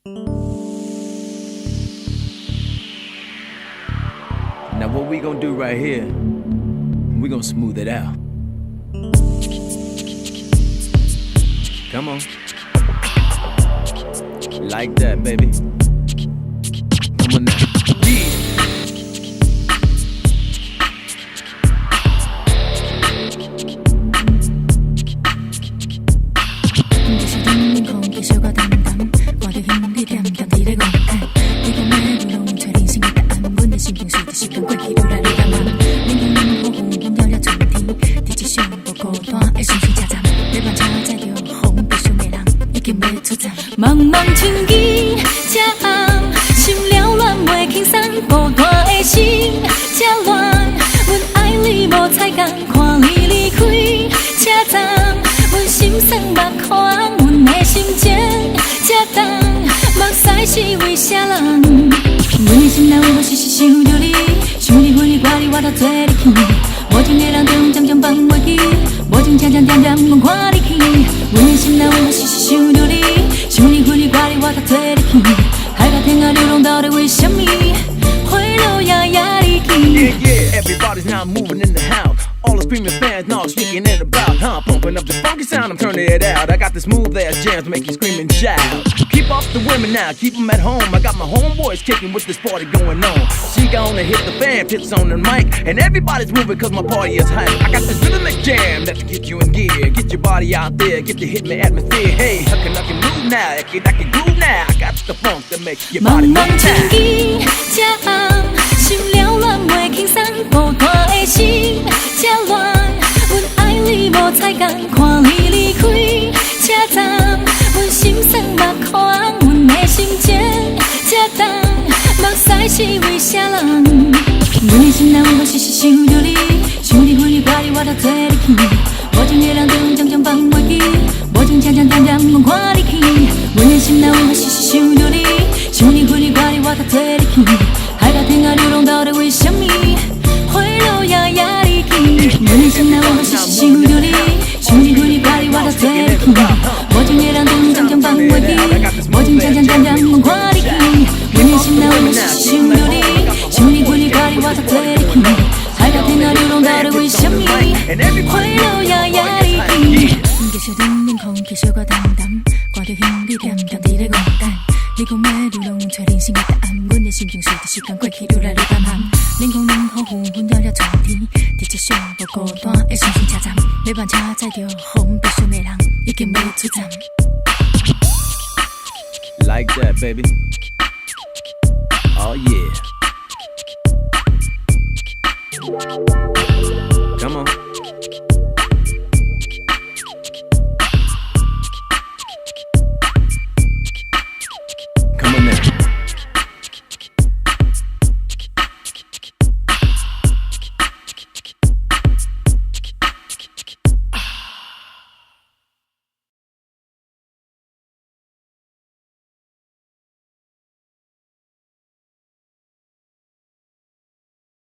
Now what we gonna do right here, we gonna smooth it out. Come on. Like that, baby. Come on now. Yeah.茫茫春意这暗，心了乱袂轻松，孤单的心这乱。阮爱你无彩工，看你离开这重，阮心酸目眶，阮的心情这重，目屎是为啥人？阮的心内有我时时想着你，想你分你挂你，我都做你去。无情的人中渐渐放袂记，无情常常点点讲看你去。阮的心内有我时时想着你。想你分你挂你，我都做你去。海角天涯流浪到底为什么？花落呀呀离去。Yeah, yeah, everybody's now moving in the house. All the screaming fans now speaking it about, huh? Pumping up the funky sound, I'm turning it out. I got this smooth ass jams to make you scream and shout. Keep off the women now, keep them at home. I got my homeboys kicking with this party going on. She gonna hit the fan, tits on the mic. And everybody's moving cause my party is hype. I got this rhythmic jam that'll get you in gear. Get your body out there, get the hit me atmosphere. Hey, I can move now, I can groove now. I got the funk that make your body move now. 茫茫春意这暗，心了乱袂轻松，孤单的心这乱。阮爱你无彩工，看你离开这重，阮心酸目眶，阮的心情这重，目屎是为啥人？阮的心内有我时时想着你，想你分你挂你，我都做你去。无情的人中渐渐放袂记，无情常常点点讲看你去。阮的心内有我时时想着你，想你分你挂你，我都做你去。海角天涯流浪到底为什么？花落呀呀离去。阮的心内有我时时想着你，想你分你挂你，我都做你去。无情的人中渐渐放袂记，无情常常点点讲看你去。阮的心内有我时时想着你，想你分你挂你，我都做你去。海角天涯流浪到底为什么？花落呀呀离去。继续冷冷空气小可淡淡，看着兄弟点点伫咧孤单。你讲要流浪找人生的答案，阮的心情随着时间过去愈来愈淡薄。冷风冷雨纷纷了了春天，伫这小无孤单的心情车站，要慢车载着风悲伤的人，已经要出站。Like that, baby. Oh yeah. Come on.